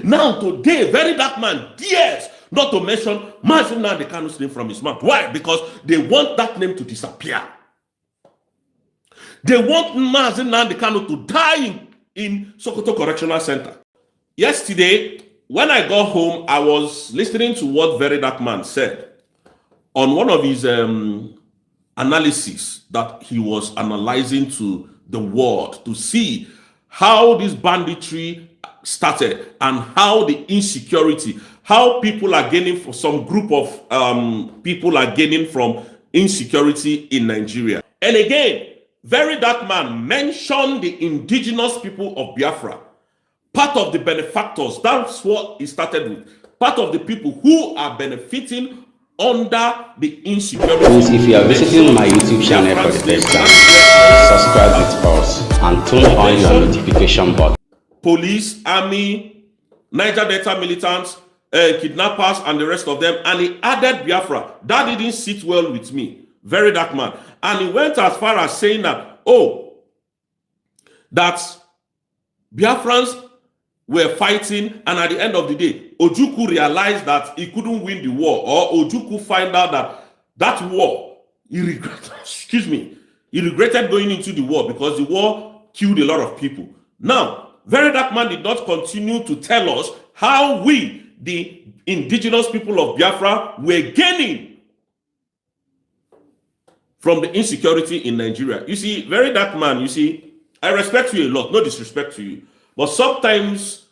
Now today, Verydarkman dares not to mention Mazi Nnamdi Kanu's name from his mouth. Why? Because they want that name to disappear. They want Mazi Nnamdi Kanu to die in Sokoto Correctional Center. Yesterday, when I got home, I was listening to what Verydarkman said on one of his analysis that he was analyzing to the world to see how this banditry started and how the insecurity, how people are gaining, for some group of people are gaining from insecurity in Nigeria. And again, Verydarkman mentioned the indigenous people of Biafra, part of the benefactors. That's what he started with. Part of the people who are benefiting under the insecurity. Please, if you are visiting my YouTube channel for the first time, subscribe with us and turn on your notification button. Police, army, Niger Delta militants, kidnappers, and the rest of them. And he added Biafra. That didn't sit well with me, Verydarkman. And he went as far as saying that, oh, that Biafrans were fighting, and at the end of the day, Ojukwu realized that he couldn't win the war, or Ojukwu find out that that war, he regretted going into the war because the war killed a lot of people. Now, Verydarkman did not continue to tell us how we, the indigenous people of Biafra, were gaining from the insecurity in Nigeria. You see, Verydarkman, you see, I respect you a lot, no disrespect to you. But sometimes,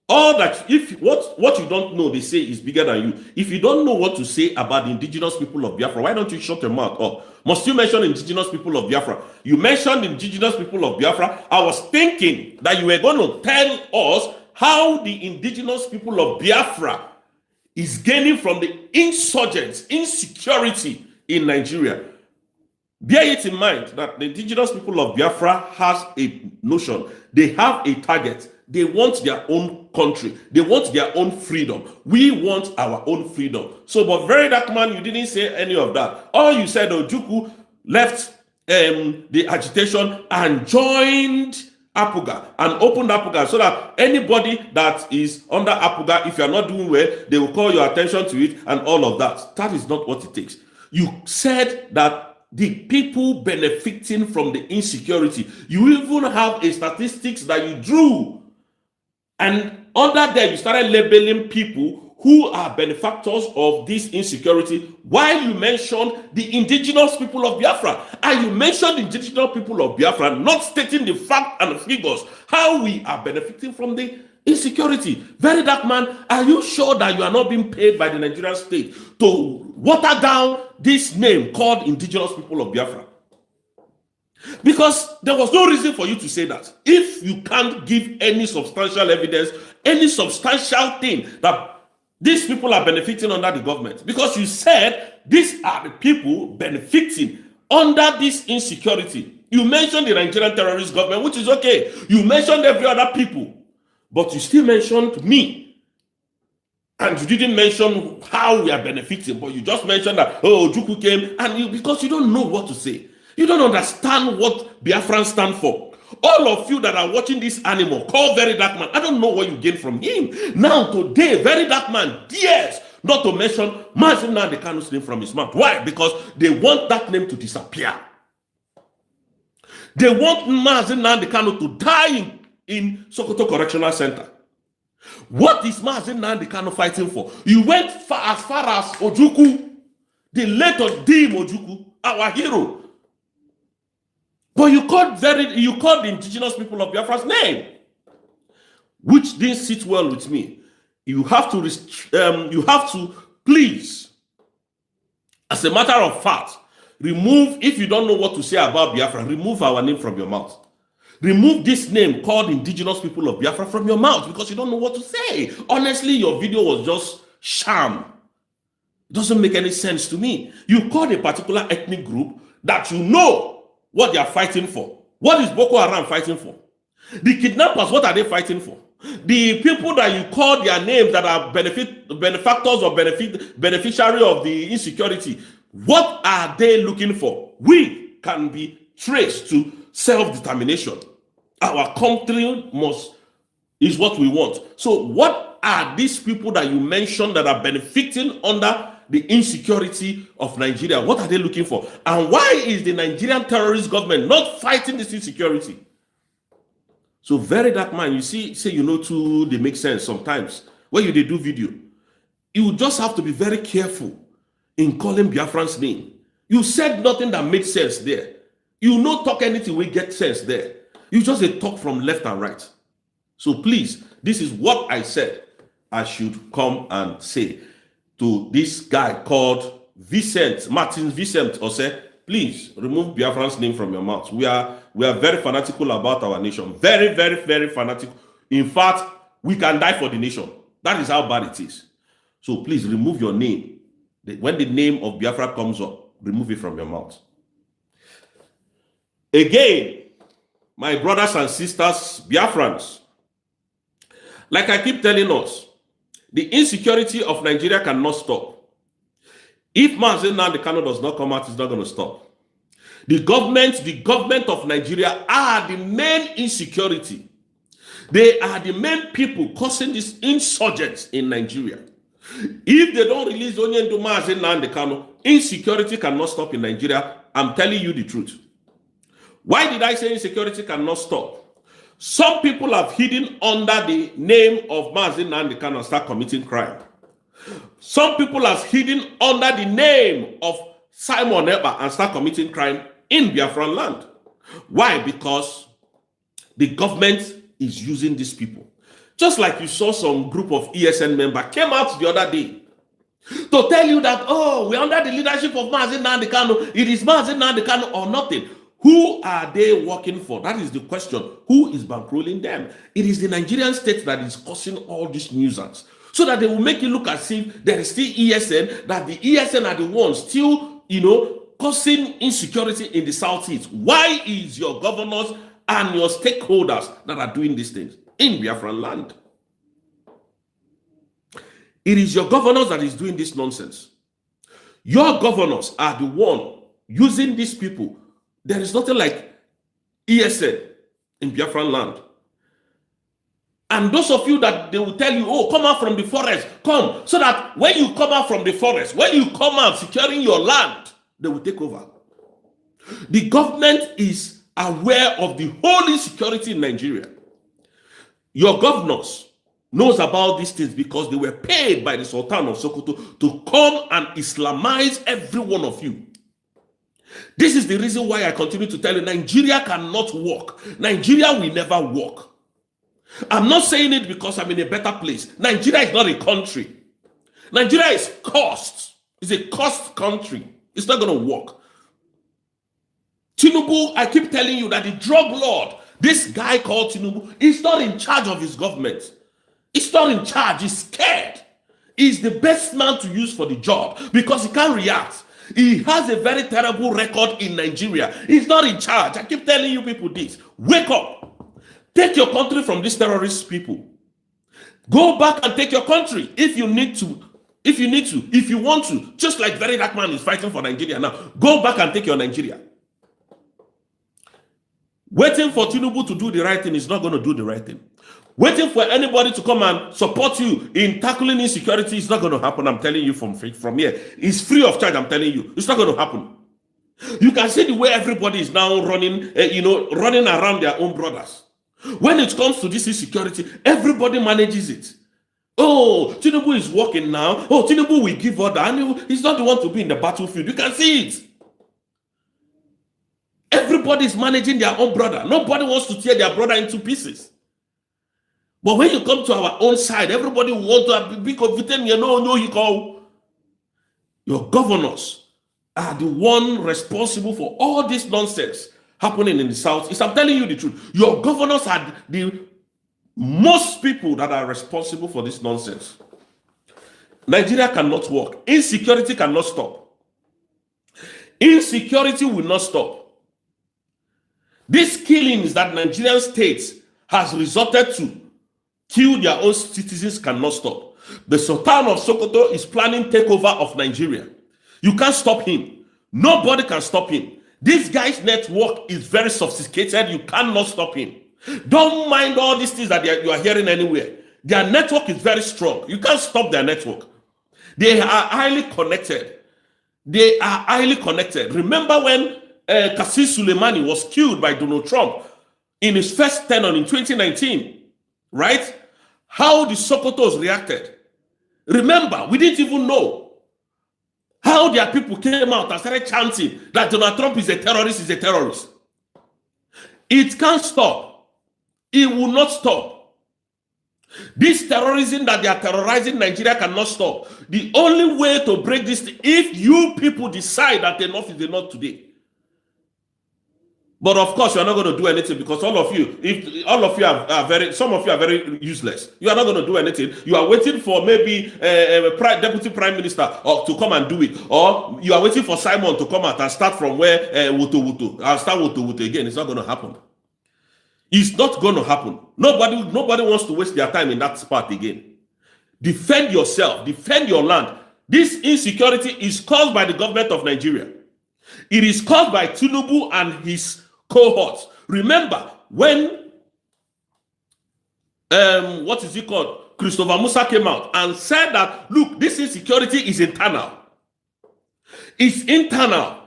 all that, if what you don't know, they say, is bigger than you. If you don't know what to say about the indigenous people of Biafra, why don't you shut your mouth up? Must you mention indigenous people of Biafra? You mentioned indigenous people of Biafra. I was thinking that you were going to tell us how the indigenous people of Biafra is gaining from the insurgents, insecurity in Nigeria. Bear it in mind that the indigenous people of Biafra has a notion. They have a target. They want their own country. They want their own freedom. We want our own freedom. So, but Verydarkman, you didn't say any of that. All you said, Ojukwu left the agitation and joined Apuga and opened Apuga so that anybody that is under Apuga, if you're not doing well, they will call your attention to it and all of that. That is not what it takes. You said that the people benefiting from the insecurity, you even have a statistics that you drew, and under there you started labeling people who are benefactors of this insecurity, while you mentioned the indigenous people of Biafra. And you mentioned the indigenous people of Biafra, not stating the fact and the figures, how we are benefiting from the insecurity. Verydarkman, are you sure that you are not being paid by the Nigerian state to water down this name called indigenous people of Biafra? Because there was no reason for you to say that. If you can't give any substantial evidence, any substantial thing that these people are benefiting under the government, because you said these are the people benefiting under this insecurity. You mentioned the Nigerian terrorist government, which is okay. You mentioned every other people. But you still mentioned me. And you didn't mention how we are benefiting, but you just mentioned that, oh, Ojukwu came, and because you don't know what to say. You don't understand what Biafrans stand for. All of you that are watching this animal called Verydarkman, I don't know what you gain from him. Now today, Verydarkman dares not to mention Mazi Nnamdi Kanu's name from his mouth. Why? Because they want that name to disappear. They want Mazi Nnamdi Kanu to die in Sokoto Correctional Center. What is Mazi Nnamdi Kanu fighting for? You went as far as Ojukwu, the late Dim Ojukwu, our hero. But you called the indigenous people of Biafra's name, which didn't sit well with me. You have to please, as a matter of fact, remove, if you don't know what to say about Biafra, remove our name from your mouth. Remove this name called indigenous people of Biafra from your mouth, because you don't know what to say. Honestly, your video was just sham. It doesn't make any sense to me. You called a particular ethnic group that you know what they are fighting for. What is Boko Haram fighting for? The kidnappers, what are they fighting for? The people that you call their names that are benefactors or beneficiary of the insecurity, what are they looking for? We can be traced to self-determination. Our country must is what we want. So what are these people that you mentioned that are benefiting under the insecurity of Nigeria? What are they looking for? And why is the Nigerian terrorist government not fighting this insecurity? So Verydarkman, you see, say you know too, they make sense sometimes. When you do video, you just have to be very careful in calling Biafran's name. You said nothing that made sense there. You no talk anything we get sense there. You just talk from left and right. So please, this is what I said I should come and say to this guy called Martin Vincent, or say, please remove Biafran's name from your mouth. We are very fanatical about our nation. Very, very, very fanatical. In fact, we can die for the nation. That is how bad it is. So please remove your name. When the name of Biafra comes up, remove it from your mouth. Again, my brothers and sisters, Biafrans, like I keep telling us, the insecurity of Nigeria cannot stop. If Mazen Nnamdi Kanu does not come out, it's not going to stop. The government of Nigeria are the main insecurity. They are the main people causing this insurgents in Nigeria. If they don't release Onyendu Mazen Nnamdi Kanu, insecurity cannot stop in Nigeria. I'm telling you the truth. Why did I say insecurity cannot stop? Some people have hidden under the name of Mazen Nnamdi Kanu and start committing crime. Some people have hidden under the name of Simon Ekpa and start committing crime in Biafran land. Why? Because the government is using these people. Just like you saw some group of ESN members came out the other day to tell you that, oh, we're under the leadership of Mazen Nnamdi Kanu. It is Mazen Nnamdi Kanu or nothing. Who are they working for? That is the question. Who is bankrolling them? It is the Nigerian state that is causing all this nuisance. So that they will make it look as if there is still ESN, that the ESN are the ones still, causing insecurity in the Southeast. Why is your governors and your stakeholders that are doing these things in Biafran land? It is your governors that is doing this nonsense. Your governors are the one using these people. There is nothing like ESN in Biafran land. And those of you that they will tell you, oh, come out from the forest, come. So that when you come out from the forest, when you come out securing your land, they will take over. The government is aware of the whole insecurity in Nigeria. Your governors knows about these things because they were paid by the Sultan of Sokoto to come and Islamize every one of you. This is the reason why I continue to tell you, Nigeria cannot work. Nigeria will never work. I'm not saying it because I'm in a better place. Nigeria is not a country. Nigeria is cost. It's a cost country. It's not going to work. Tinubu, I keep telling you that the drug lord, this guy called Tinubu, is not in charge of his government. He's not in charge. He's scared. He's the best man to use for the job because he can't react. He has a very terrible record in Nigeria. He's not in charge. I keep telling you people this. Wake up. Take your country from these terrorist people. Go back and take your country if you need to. If you want to. Just like Verydarkman is fighting for Nigeria now. Go back and take your Nigeria. Waiting for Tinubu to do the right thing is not going to do the right thing. Waiting for anybody to come and support you in tackling insecurity is not going to happen. I'm telling you from here. It's free of charge, I'm telling you. It's not going to happen. You can see the way everybody is now running, running around their own brothers. When it comes to this insecurity, everybody manages it. Oh, Tinubu is working now. Oh, Tinubu will give order. And he's not the one to be in the battlefield. You can see it. Everybody is managing their own brother. Nobody wants to tear their brother into pieces. But when you come to our own side, everybody wants to be confident. Your governors are the one responsible for all this nonsense happening in the South. I'm telling you the truth. Your governors are the most people that are responsible for this nonsense. Nigeria cannot work. Insecurity cannot stop. Insecurity will not stop. These killings that Nigerian states has resorted to kill their own citizens cannot stop. The Sultan of Sokoto is planning takeover of Nigeria. You can't stop him. Nobody can stop him. This guy's network is very sophisticated. You cannot stop him. Don't mind all these things that you are hearing anywhere. Their network is very strong. You can't stop their network. They are highly connected. They are highly connected. Remember when Qassim Soleimani was killed by Donald Trump in his first tenure in 2019, right? How the Sokotos reacted. Remember, we didn't even know how their people came out and started chanting that Donald Trump is a terrorist, It can't stop. It will not stop. This terrorism that they are terrorizing Nigeria cannot stop. The only way to break this, if you people decide that enough is enough today. But of course, you are not going to do anything because all of you, some of you are very useless. You are not going to do anything. You are waiting for maybe a deputy prime minister to come and do it, or you are waiting for Simon to come out and start from where Wuto. I'll start Wuto again. It's not going to happen. It's not going to happen. Nobody wants to waste their time in that spot again. Defend yourself. Defend your land. This insecurity is caused by the government of Nigeria. It is caused by Tinubu and his cohorts. Remember when Christopher Musa came out and said that, look, this insecurity is internal. It's internal.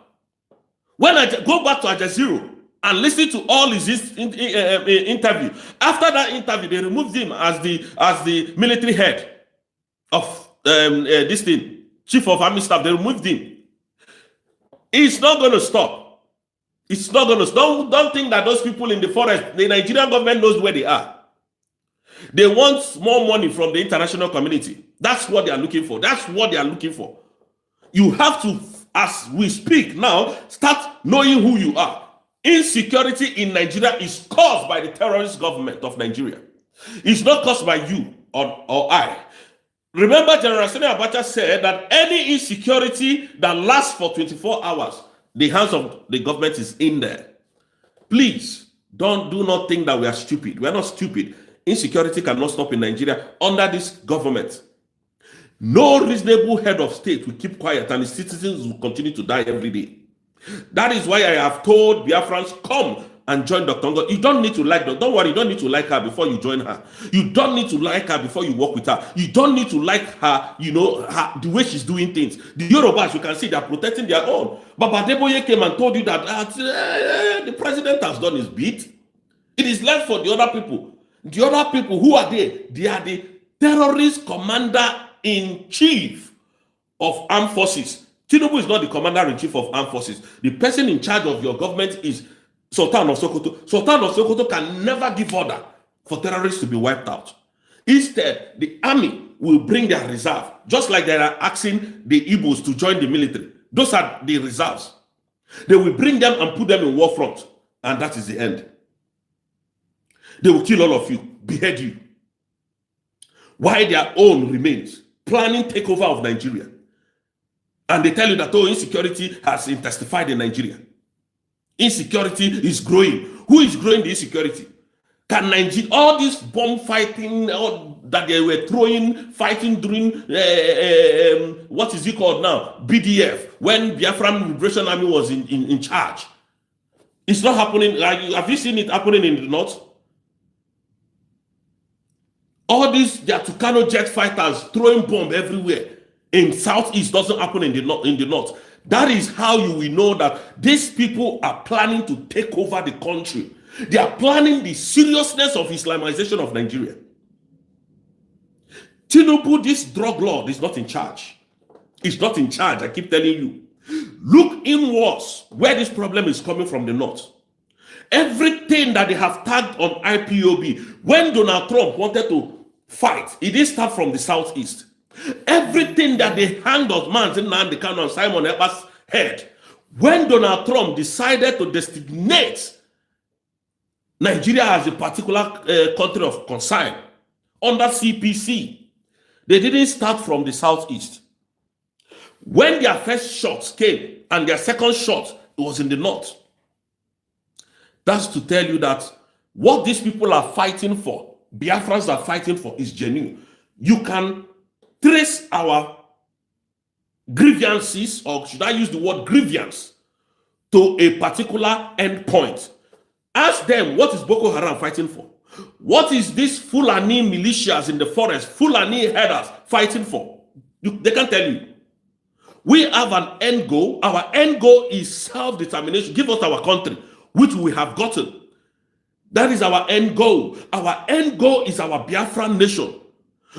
When I go back to Al Jazeera and listen to all his interview, after that interview, they removed him as the military head of this thing, chief of army staff. They removed him. It's not going to stop. It's not going to stop. Don't think that those people in the forest, the Nigerian government knows where they are. They want more money from the international community. That's what they are looking for. That's what they are looking for. You have to, as we speak now, start knowing who you are. Insecurity in Nigeria is caused by the terrorist government of Nigeria. It's not caused by you or I. Remember, General Sani Abacha said that any insecurity that lasts for 24 hours, the hands of the government is in there. Please, do not think that we are stupid. We are not stupid. Insecurity cannot stop in Nigeria under this government. No reasonable head of state will keep quiet and the citizens will continue to die every day. That is why I have told Biafrans, come and join Dr. Ngo. You don't need to like her. Don't worry, you don't need to like her before you join her. You don't need to like her before you work with her. You don't need to like her, the way she's doing things. The Yorubas, you can see, they're protecting their own. Baba Deboye came and told you that the president has done his bit. It is left for the other people. The other people, who are they? They are the terrorist commander-in-chief of armed forces. Tinubu is not the commander-in-chief of armed forces. The person in charge of your government is Sultan of Sokoto. Sultan of Sokoto can never give order for terrorists to be wiped out. Instead, the army will bring their reserve, just like they are asking the Igbos to join the military. Those are the reserves. They will bring them and put them in war front, and that is the end. They will kill all of you, behead you, while their own remains, planning takeover of Nigeria. And they tell you that, oh, insecurity has intensified in Nigeria. Insecurity is growing. Who is growing the insecurity? Can Nigeria, all this bomb fighting that they were fighting during, what is it called now? BDF, when Biafran Liberation Army was in charge. It's not happening. Have you seen it happening in the north? All these Tucano jet fighters throwing bombs everywhere. In southeast doesn't happen in the north. That is how you will know that these people are planning to take over the country. They are planning the seriousness of Islamization of Nigeria. Tinubu, this drug lord, is not in charge. He's not in charge, I keep telling you. Look inwards where this problem is coming from the north. Everything that they have tagged on IPOB, when Donald Trump wanted to fight, it didn't start from the southeast. Everything that they hand on Nnamdi Kanu and Simon Ekpa's head, when Donald Trump decided to designate Nigeria as a particular country of concern under CPC, they didn't start from the southeast. When their first shots came and their second shot, it was in the north. That's to tell you that what these people are fighting for, Biafrans are fighting for, is genuine. You can trace our grievances, or should I use the word grievance, to a particular endpoint. Ask them, what is Boko Haram fighting for? What is this Fulani militias in the forest, Fulani headers fighting for? They can't tell you. We have an end goal. Our end goal is self-determination. Give us our country, which we have gotten. That is our end goal. Our end goal is our Biafran nation.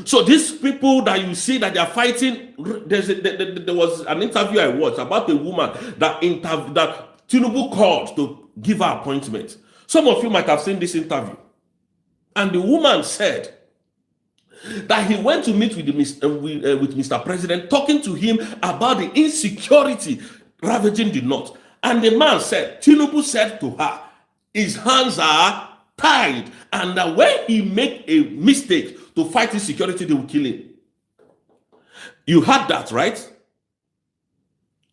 So these people that you see that they are fighting, there was an interview I watched about a woman that Tinubu called to give her appointment. Some of you might have seen this interview. And the woman said that he went to meet with Mr. President, talking to him about the insecurity ravaging the north. And the man said, Tinubu said to her, his hands are tied, and that when he make a mistake to fight insecurity, they will kill him. You heard that, right?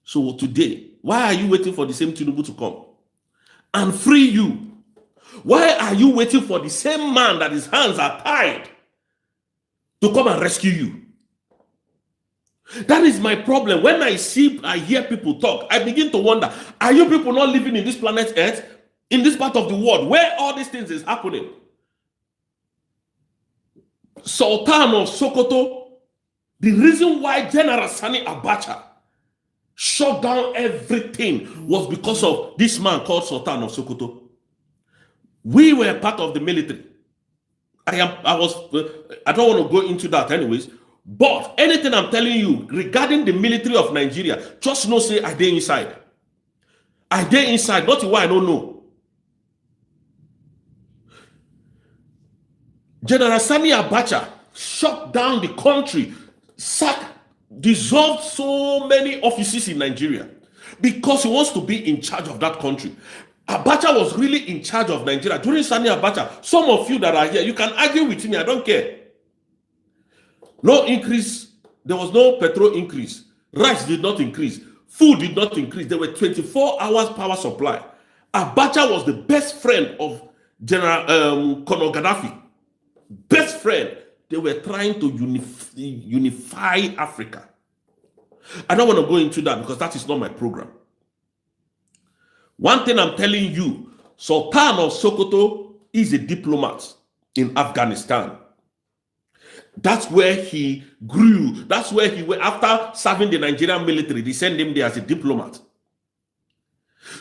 So today, why are you waiting for the same Tinubu to come and free you? Why are you waiting for the same man that his hands are tied to come and rescue you? That is my problem. When I hear people talk, I begin to wonder, are you people not living in this planet Earth, in this part of the world where all these things is happening? Sultan of Sokoto, the reason why General Sani Abacha shut down everything was because of this man called Sultan of Sokoto. We were part of the military. I don't want to go into that anyways, but anything I'm telling you regarding the military of Nigeria, just know say I dey inside. I dey inside, not why I don't know. General Sani Abacha shut down the country, dissolved so many offices in Nigeria because he wants to be in charge of that country. Abacha was really in charge of Nigeria during Sani Abacha. Some of you that are here, you can argue with me, I don't care. No increase, there was no petrol increase. Rice did not increase. Food did not increase. There were 24 hours power supply. Abacha was the best friend of General Colonel Gaddafi. Best friend. They were trying to unify Africa. I don't want to go into that because that is not my program. One thing I'm telling you, Sultan of Sokoto is a diplomat in Afghanistan. That's where he grew. That's where he went after serving the Nigerian military. They sent him there as a diplomat.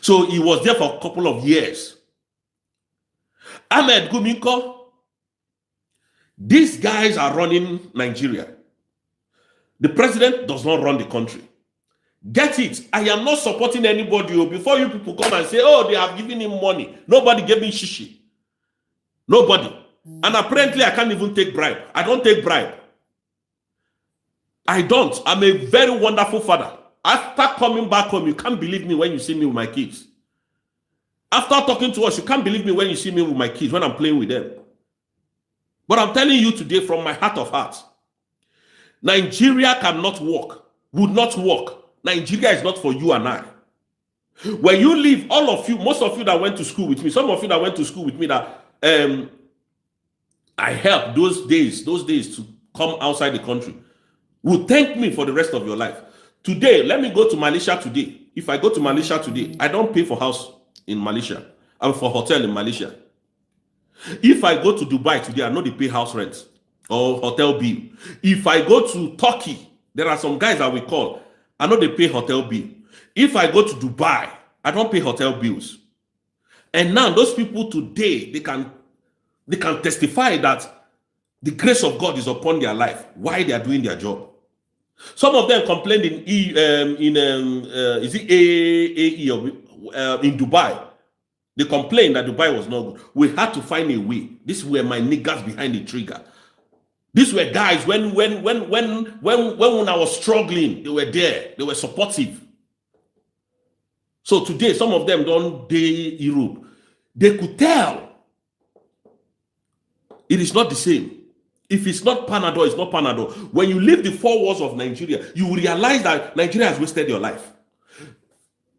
So he was there for a couple of years. Ahmed Guminko, these guys are running Nigeria. The president does not run the country. Get it? I am not supporting anybody. Before you people come and say, oh, they have given him money. Nobody gave me shishi. Nobody. And apparently I can't even take bribe. I don't take bribe. I don't. I'm a very wonderful father. After coming back home, you can't believe me when you see me with my kids. After talking to us, you can't believe me when you see me with my kids, when I'm playing with them. But I'm telling you today from my heart of hearts, Nigeria cannot work, would not work. Nigeria is not for you and I. When you leave, all of you, most of you that went to school with me, some of you that went to school with me that I helped those days to come outside the country, will thank me for the rest of your life. Today, let me go to Malaysia today. If I go to Malaysia today, I don't pay for house in Malaysia. I'm for hotel in Malaysia. If I go to Dubai today, I know they pay house rent or hotel bill. If I go to Turkey, there are some guys that we call, I know they pay hotel bill. If I go to Dubai, I don't pay hotel bills. And now those people today, they can testify that the grace of God is upon their life while they are doing their job. Some of them complained in Dubai. They complained that Dubai was not good. We had to find a way. These were my niggas behind the trigger. These were guys when I was struggling, they were there. They were supportive. So today, some of them don't dare Europe. They could tell it is not the same. If it's not Panadol, it's not Panadol. When you leave the four walls of Nigeria, you will realize that Nigeria has wasted your life.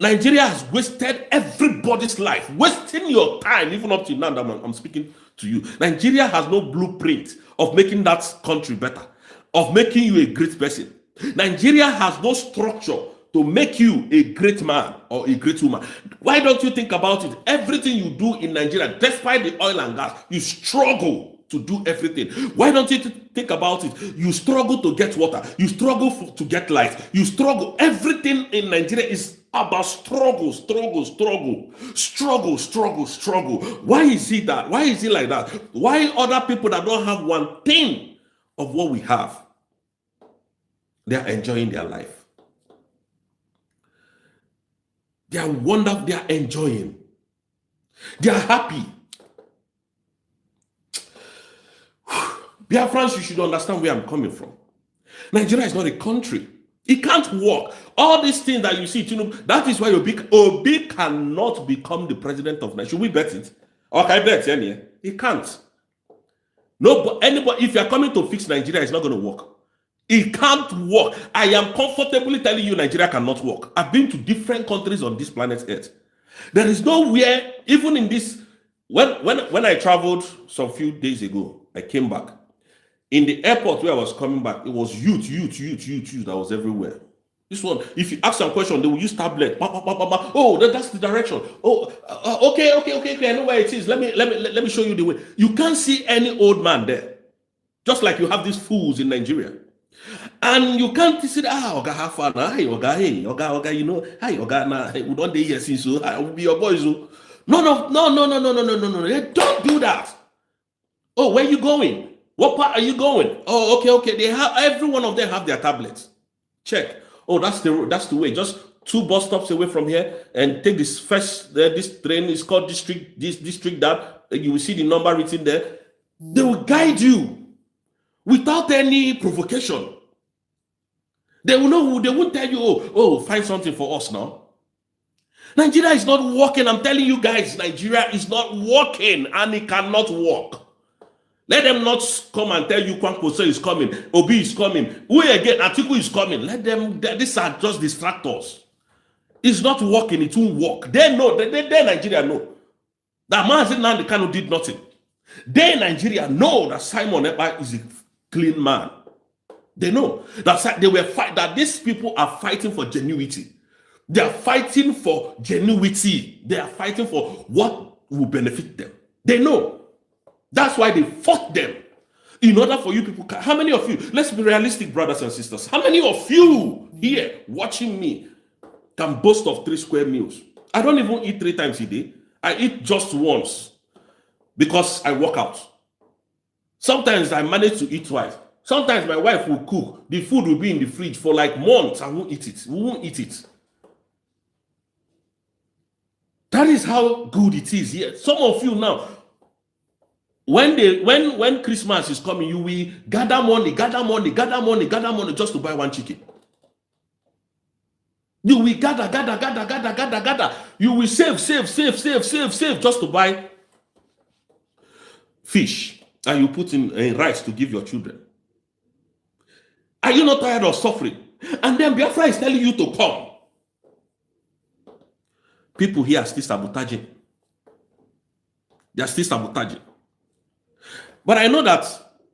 Nigeria has wasted everybody's life, wasting your time, even up to now that I'm speaking to you. Nigeria has no blueprint of making that country better, of making you a great person. Nigeria has no structure to make you a great man or a great woman. Why don't you think about it? Everything you do in Nigeria, despite the oil and gas, you struggle to do everything. Why don't you think about it? You struggle to get water. You struggle to get light. You struggle. Everything in Nigeria is about struggle. Why is it that? Why is it like that? Why other people that don't have one thing of what we have, they are enjoying their life? They are wonderful. They are enjoying. They are happy. Dear friends, you should understand where I'm coming from. Nigeria is not a country. It can't work. All these things that you see, that is why Obi cannot become the president of Nigeria. Should we bet it? Or can I bet it? He can't. No, but anybody, if you're coming to fix Nigeria, it's not going to work. It can't work. I am comfortably telling you Nigeria cannot work. I've been to different countries on this planet Earth. There is nowhere, even in this, when I traveled some few days ago, I came back. In the airport where I was coming back, it was youth that was everywhere. This one, if you ask some question, they will use tablet. Oh, that's the direction. Oh, okay. I know where it is. Let me show you the way. You can't see any old man there. Just like you have these fools in Nigeria. And you can't say, Oga, have fun. Hey, Oga, you know, hi, Oga, nah, we don't do yes, so I will be your boys. No. Don't do that. Oh, where are you going? What part are you going? Oh, okay. They have, every one of them have their tablets. Check. Oh, that's the way. Just 2 bus stops away from here, and take this first. This train is called district that. You will see the number written there. They will guide you without any provocation. They will know. They won't tell you, oh, find something for us now. Nigeria is not working. I'm telling you guys, Nigeria is not working, and it cannot work. Let them not come and tell you Kwankwo is coming, Obi is coming, who again, Atiku is coming. Let them, these are just distractors. It's not working, it won't work. They know, they Nigeria know that Mazi Nnamdi Kanu did nothing. They Nigeria know that Simon Ekpa is a clean man. They know that they were that these people are fighting for genuity. They are fighting for genuity. They are fighting for what will benefit them. They know. That's why they fought them. In order for you people, how many of you, let's be realistic, brothers and sisters, how many of you here watching me can boast of 3 square meals? I don't even eat 3 times a day. I eat just once because I work out. Sometimes I manage to eat twice. Sometimes my wife will cook. The food will be in the fridge for like months. I won't eat it. We won't eat it. That is how good it is here. Some of you now, when Christmas is coming, you will gather money just to buy 1 chicken. You will gather. You will save just to buy fish, and you put in rice to give your children. Are you not tired of suffering? And then Biafra is telling you to come. People here are still sabotaging. They are still sabotaging. But I know that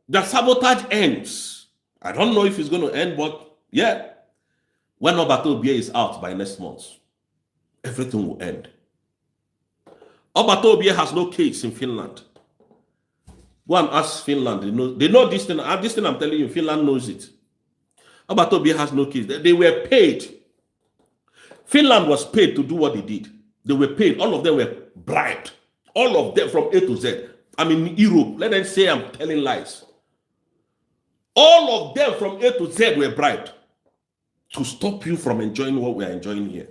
the sabotage ends. I don't know if it's going to end, but yeah. When Obato Obie is out by next month, everything will end. Obato Obie has no case in Finland. Go and ask Finland. They know this thing. This thing I'm telling you, Finland knows it. Obato Obie has no case. They were paid. Finland was paid to do what they did. They were paid. All of them were bribed. All of them from A to Z. I'm in Europe. Let them say I'm telling lies. All of them from A to Z were bribed to stop you from enjoying what we are enjoying here.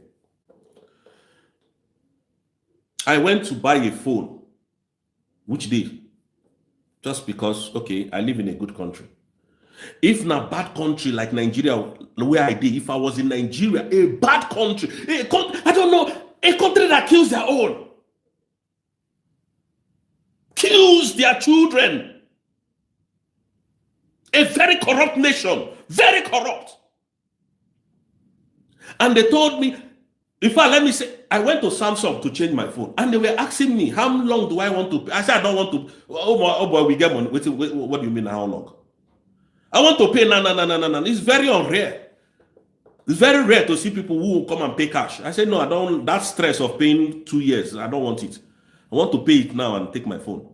I went to buy a phone. Which day? Just because, okay, I live in a good country. If in a bad country like Nigeria, where I did, if I was in Nigeria, a bad country, I don't know, a country that kills their own, kills their children, a very corrupt nation, very corrupt. And they told me, in fact, let me say, I went to Samsung to change my phone, and they were asking me, how long do I want to pay? I said, I don't want to. Oh boy, we get money. What do you mean, how long? I want to pay. No. It's very unreal. It's very rare to see people who will come and pay cash. I said, no, I don't. That stress of paying 2 years, I don't want it. I want to pay it now and take my phone.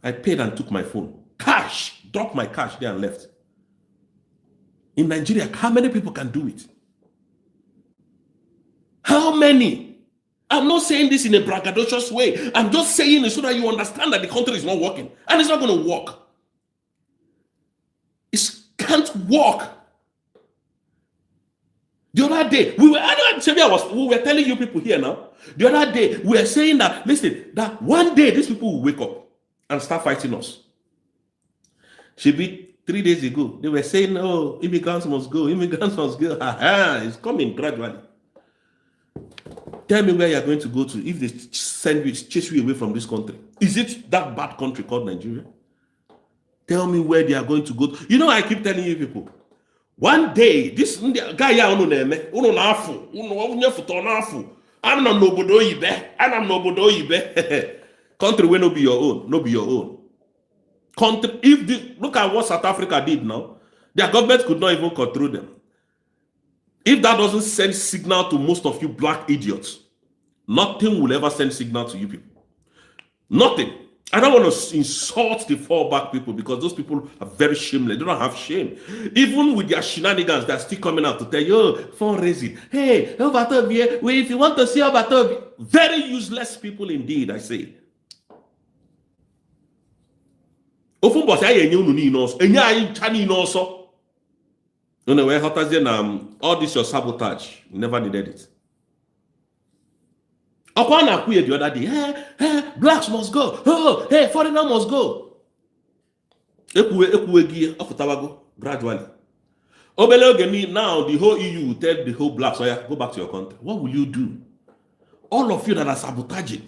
I paid and took my phone. Cash. Dropped my cash there and left. In Nigeria, how many people can do it? How many? I'm not saying this in a braggadocious way. I'm just saying it so that you understand that the country is not working. And it's not going to work. It can't work. The other day, we were telling you people here now. The other day, we were saying that, listen, that one day these people will wake up and start fighting us. Should be 3 days ago. They were saying, oh, immigrants must go, immigrants must go. It's coming gradually. Tell me where you're going to go to if they chase you away from this country. Is it that bad country called Nigeria? Tell me where they are going to go to. You know, I keep telling you people, one day, this guy here, I'm country will not be your own, not be your own. Country, look at what South Africa did now. Their government could not even control them. If that doesn't send signal to most of you black idiots, nothing will ever send signal to you people. Nothing. I don't want to insult the fallback people because those people are very shameless. They don't have shame. Even with their shenanigans, they're still coming out to tell you, oh, fundraising. Hey, if you want to see Obatobi, very useless people indeed, I say. All this your sabotage. You never needed it. The other day, hey, blacks must go. Oh, hey, foreigner must go. Gradually. Now the whole EU will tell the whole blacks, oh yeah, go back to your country. What will you do? All of you that are sabotaging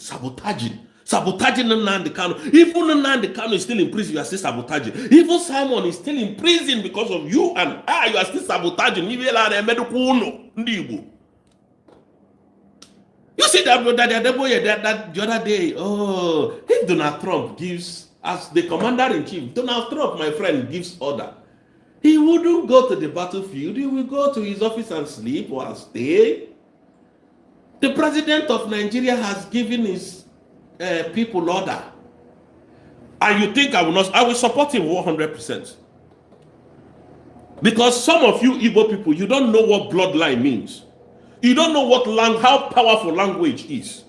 Nnamdi Kanu. Even Nnamdi Kanu is still in prison, you are still sabotaging. Even Simon is still in prison because of you and you are still sabotaging. You see that the other day, oh, if Donald Trump gives, as the commander-in-chief, Donald Trump, my friend, gives order, he wouldn't go to the battlefield. He will go to his office and sleep or stay. The president of Nigeria has given his people order. And you think I will not? I will support him 100%. Because some of you Igbo people, you don't know what bloodline means. You don't know how powerful language is.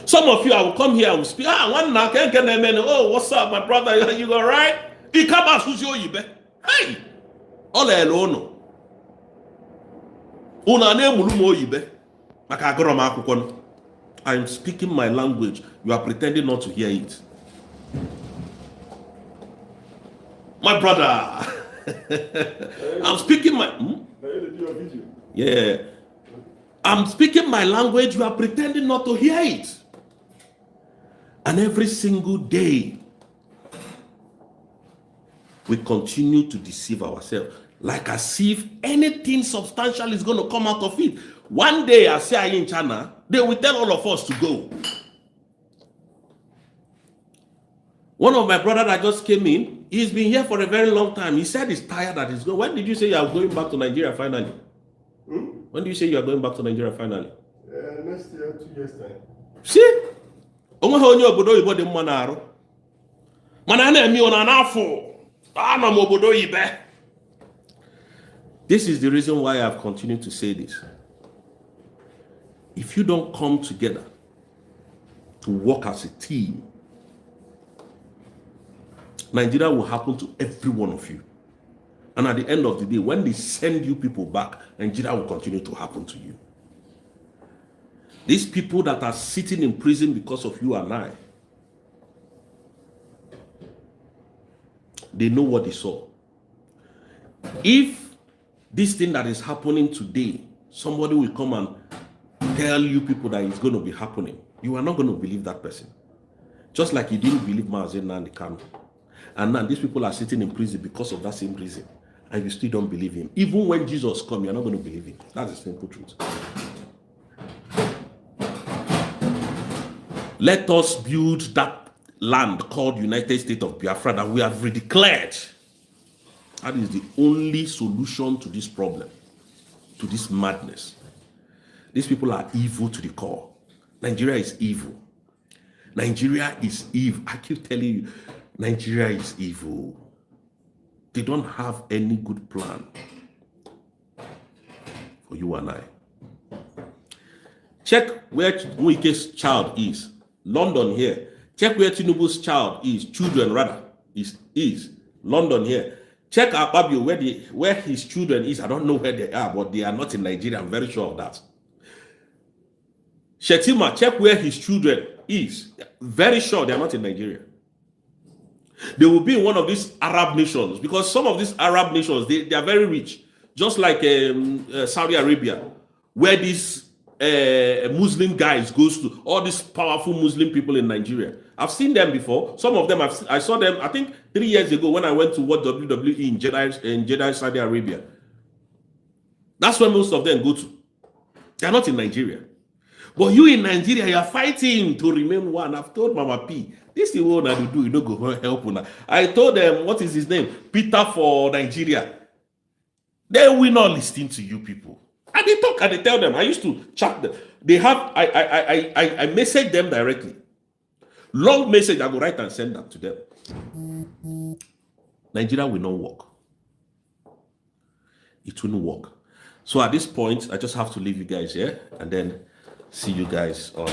Some of you, I will come here and will speak. Oh, what's up, my brother? You all right? Hey, all alone. I am speaking my language. You are pretending not to hear it. My brother, I'm speaking my. Yeah. I'm speaking my language, you are pretending not to hear it. And every single day, we continue to deceive ourselves, like as if anything substantial is going to come out of it. One day, I say in China, they will tell all of us to go. One of my brothers that just came in, he's been here for a very long time. He said he's tired that he's going. When did you say you are going back to Nigeria finally? When do you say you are going back to Nigeria finally? Next year, 2 years time. See? This is the reason why I've continued to say this. If you don't come together to work as a team, Nigeria will happen to every one of you. And at the end of the day, when they send you people back, Nigeria will continue to happen to you. These people that are sitting in prison because of you and I, they know what they saw. If this thing that is happening today, somebody will come and tell you people that it's going to be happening, you are not going to believe that person. Just like you didn't believe Mazi Nnamdi Kanu. And now these people are sitting in prison because of that same reason. And you still don't believe him. Even when Jesus comes, you're not going to believe him. That's the simple truth. Let us build that land called United States of Biafra that we have redeclared. That is the only solution to this problem, to this madness. These people are evil to the core. Nigeria is evil. Nigeria is evil. I keep telling you, Nigeria is evil. They don't have any good plan for you and I. Check where Nwike's child is. London here. Check where Tinubu's child is. Children rather is. London here. Check Akpabio where his children is. I don't know where they are, but they are not in Nigeria. I'm very sure of that. Shetima, check where his children is. Very sure they are not in Nigeria. They will be in one of these Arab nations, because some of these Arab nations, they are very rich, just like Saudi Arabia, where these Muslim guys goes to, all these powerful Muslim people in Nigeria. I've seen them before. Some of them, I saw them, I think 3 years ago when I went to watch WWE in Jeddah, Saudi Arabia. That's where most of them go to. They are not in Nigeria. But you in Nigeria, you are fighting to remain one. I've told Mama P, this is what I do. You don't go help una. I told them, what is his name? Peter for Nigeria. They will not listen to you people. And they talk and they tell them. I used to chat them. They have, I message them directly. Long message, I go write and send that to them. Nigeria will not work. It won't work. So at this point, I just have to leave you guys here and then see you guys on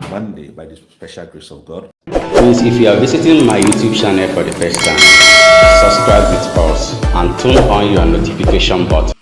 Monday by the special grace of God. Please, if you are visiting my YouTube channel for the first time, subscribe with us and turn on your notification button.